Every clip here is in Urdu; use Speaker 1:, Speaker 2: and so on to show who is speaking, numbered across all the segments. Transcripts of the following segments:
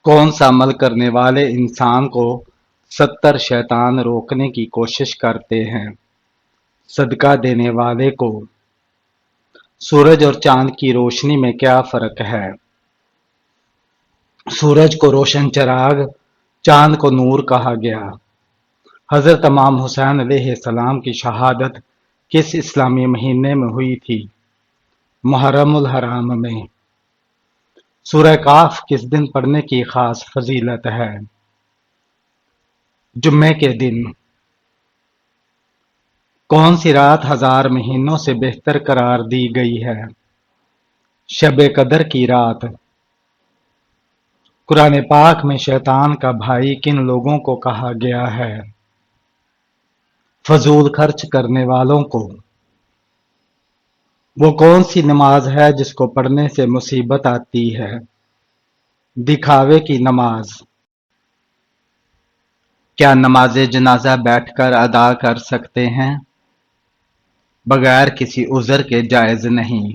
Speaker 1: کون سا عمل کرنے والے انسان کو 70 شیطان روکنے کی کوشش کرتے ہیں؟ صدقہ دینے والے کو سورج اور چاند کی روشنی میں کیا فرق ہے؟ سورج کو روشن چراغ، چاند کو نور کہا گیا۔ حضرت امام حسین علیہ السلام کی شہادت کس اسلامی مہینے میں ہوئی تھی؟ محرم الحرام میں۔ سورہ کاف کس دن پڑھنے کی خاص فضیلت ہے؟ جمعے کے دن۔ کون سی رات 1000 مہینوں سے بہتر قرار دی گئی ہے؟ شب قدر کی رات۔ قرآن پاک میں شیطان کا بھائی کن لوگوں کو کہا گیا ہے؟ فضول خرچ کرنے والوں کو۔ وہ کون سی نماز ہے جس کو پڑھنے سے مصیبت آتی ہے؟ دکھاوے کی نماز۔ کیا نماز جنازہ بیٹھ کر ادا کر سکتے ہیں؟ بغیر کسی عذر کے جائز نہیں۔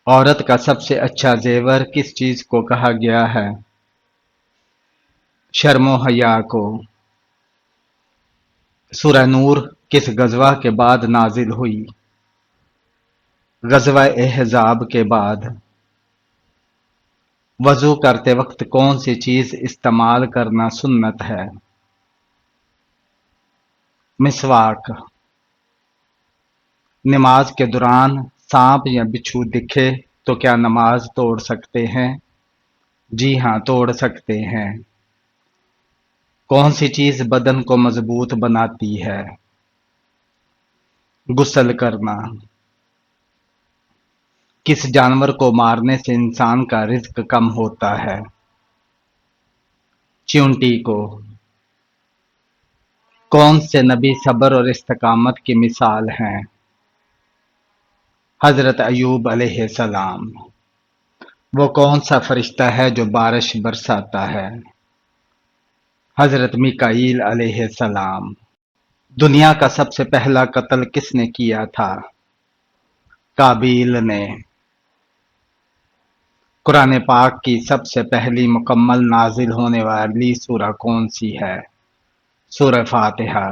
Speaker 1: عورت کا سب سے اچھا زیور کس چیز کو کہا گیا ہے؟ شرم و حیا کو۔ سورہ نور کس غزوہ کے بعد نازل ہوئی؟ غزوہ احزاب کے بعد۔ وضو کرتے وقت کون سی چیز استعمال کرنا سنت ہے؟ مسواک۔ نماز کے دوران سانپ یا بچھو دکھے تو کیا نماز توڑ سکتے ہیں؟ جی ہاں، توڑ سکتے ہیں۔ کون سی چیز بدن کو مضبوط بناتی ہے؟ غسل کرنا۔ کس جانور کو مارنے سے انسان کا رزق کم ہوتا ہے؟ چیونٹی کو۔ کون سے نبی صبر اور استقامت کی مثال ہیں؟ حضرت ایوب علیہ السلام۔ وہ کون سا فرشتہ ہے جو بارش برساتا ہے؟ حضرت میکائیل علیہ السلام۔ دنیا کا سب سے پہلا قتل کس نے کیا تھا؟ قابیل نے۔ قرآن پاک کی سب سے پہلی مکمل نازل ہونے والی سورہ کون سی ہے؟ سورہ فاتحہ۔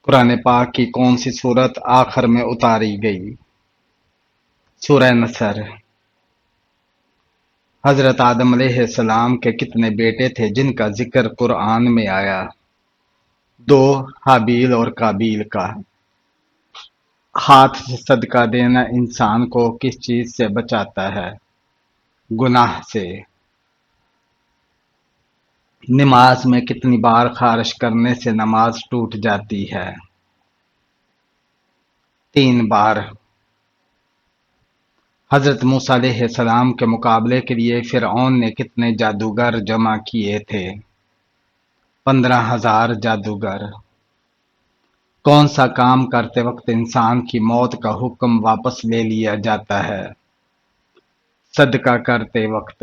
Speaker 1: قرآن پاک کی کون سی سورت آخر میں اتاری گئی؟ سورہ نصر۔ حضرت آدم علیہ السلام کے کتنے بیٹے تھے جن کا ذکر قرآن میں آیا؟ 2، حابیل اور قابیل کا۔ ہاتھ سے صدقہ دینا انسان کو کس چیز سے بچاتا ہے؟ گناہ سے۔ نماز میں کتنی بار خارش کرنے سے نماز ٹوٹ جاتی ہے؟ 3 بار۔ حضرت موسیٰ علیہ السلام کے مقابلے کے لیے فرعون نے کتنے جادوگر جمع کیے تھے؟ 15,000 جادوگر۔ کون سا کام کرتے وقت انسان کی موت کا حکم واپس لے لیا جاتا ہے؟ صدقہ کرتے وقت۔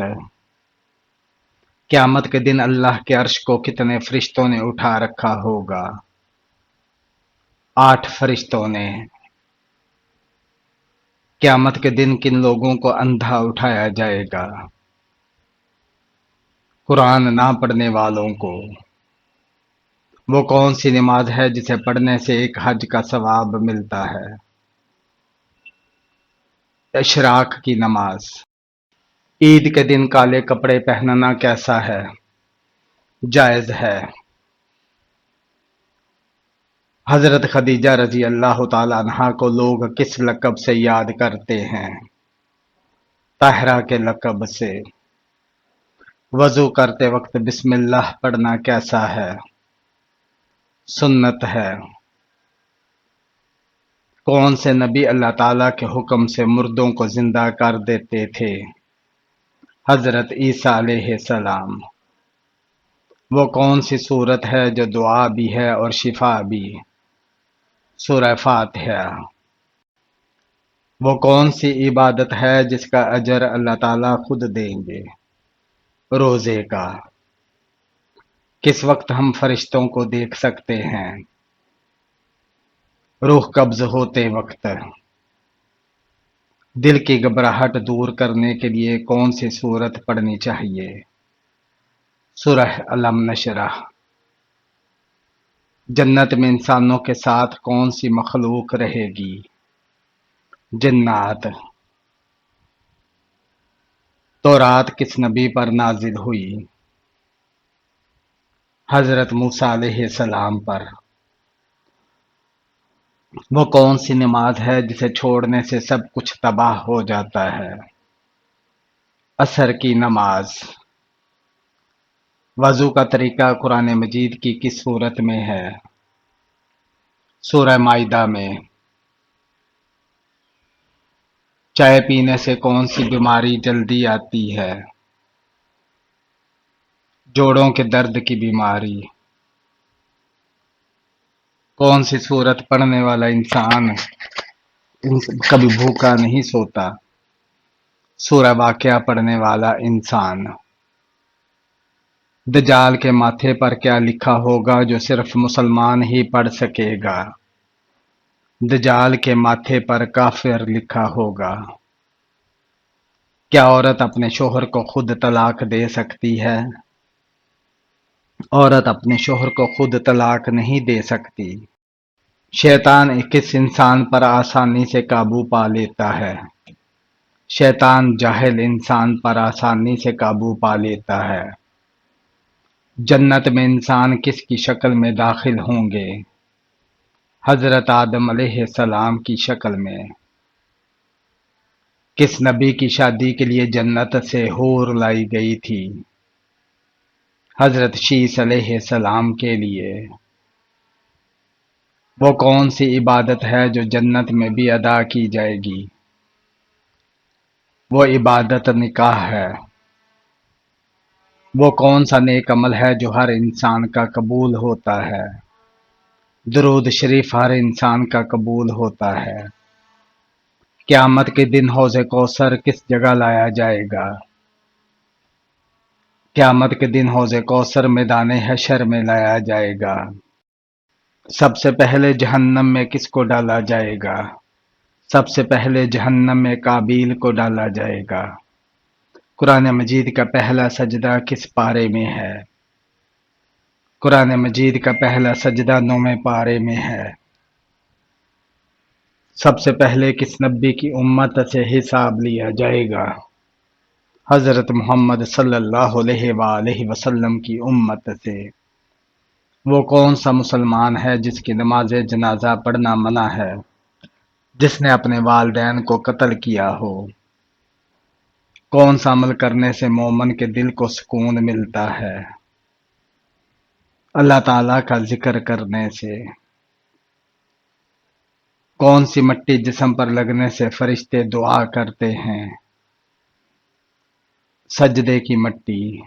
Speaker 1: قیامت کے دن اللہ کے عرش کو کتنے فرشتوں نے اٹھا رکھا ہوگا؟ 8 فرشتوں نے۔ قیامت کے دن کن لوگوں کو اندھا اٹھایا جائے گا؟ قرآن نہ پڑھنے والوں کو۔ وہ کون سی نماز ہے جسے پڑھنے سے ایک حج کا ثواب ملتا ہے؟ اشراق کی نماز۔ عید کے دن کالے کپڑے پہننا کیسا ہے؟ جائز ہے۔ حضرت خدیجہ رضی اللہ تعالی عنہا کو لوگ کس لقب سے یاد کرتے ہیں؟ طاہرہ کے لقب سے۔ وضو کرتے وقت بسم اللہ پڑھنا کیسا ہے؟ سنت ہے۔ کون سے نبی اللہ تعالیٰ کے حکم سے مردوں کو زندہ کر دیتے تھے؟ حضرت عیسیٰ علیہ السلام۔ وہ کون سی صورت ہے جو دعا بھی ہے اور شفا بھی؟ سورہ فاتحہ۔ وہ کون سی عبادت ہے جس کا اجر اللہ تعالیٰ خود دیں گے؟ روزے کا۔ کس وقت ہم فرشتوں کو دیکھ سکتے ہیں؟ روح قبض ہوتے وقت۔ دل کی گھبراہٹ دور کرنے کے لیے کون سی سورت پڑھنی چاہیے؟ سورہ علم نشرح۔ جنت میں انسانوں کے ساتھ کون سی مخلوق رہے گی؟ جنات۔ تورات کس نبی پر نازل ہوئی؟ حضرت موسیٰ علیہ السلام پر۔ وہ کون سی نماز ہے جسے چھوڑنے سے سب کچھ تباہ ہو جاتا ہے؟ عصر کی نماز۔ وضو کا طریقہ قرآن مجید کی کس سورت میں ہے؟ سورہ مائدہ میں۔ چائے پینے سے کون سی بیماری جلدی آتی ہے؟ جوڑوں کے درد کی بیماری۔ کون سی سورت پڑھنے والا انسان کبھی بھوکا نہیں سوتا؟ سورہ واقعہ پڑھنے والا انسان۔ دجال کے ماتھے پر کیا لکھا ہوگا جو صرف مسلمان ہی پڑھ سکے گا؟ دجال کے ماتھے پر کافر لکھا ہوگا۔ کیا عورت اپنے شوہر کو خود طلاق دے سکتی ہے؟ عورت اپنے شوہر کو خود طلاق نہیں دے سکتی۔ شیطان کس انسان پر آسانی سے قابو پا لیتا ہے؟ شیطان جاہل انسان پر آسانی سے قابو پا لیتا ہے۔ جنت میں انسان کس کی شکل میں داخل ہوں گے؟ حضرت آدم علیہ السلام کی شکل میں۔ کس نبی کی شادی کے لیے جنت سے حور لائی گئی تھی؟ حضرت شیس علیہ السلام کے لیے۔ وہ کون سی عبادت ہے جو جنت میں بھی ادا کی جائے گی؟ وہ عبادت نکاح ہے۔ وہ کون سا نیک عمل ہے جو ہر انسان کا قبول ہوتا ہے؟ درود شریف ہر انسان کا قبول ہوتا ہے۔ قیامت کے دن حوض کوثر کس جگہ لایا جائے گا؟ قیامت کے دن حوض کوثر میدان حشر میں لایا جائے گا۔ سب سے پہلے جہنم میں کس کو ڈالا جائے گا؟ سب سے پہلے جہنم میں قابیل کو ڈالا جائے گا۔ قرآن مجید کا پہلا سجدہ کس پارے میں ہے؟ قرآن مجید کا پہلا سجدہ 9ویں پارے میں ہے۔ سب سے پہلے کس نبی کی امت سے حساب لیا جائے گا؟ حضرت محمد صلی اللہ علیہ وآلہ وسلم کی امت سے۔ وہ کون سا مسلمان ہے جس کی نماز جنازہ پڑھنا منع ہے؟ جس نے اپنے والدین کو قتل کیا ہو۔ کون سا عمل کرنے سے مومن کے دل کو سکون ملتا ہے؟ اللہ تعالیٰ کا ذکر کرنے سے۔ کون سی مٹی جسم پر لگنے سے فرشتے دعا کرتے ہیں؟ سجدے کی مٹی۔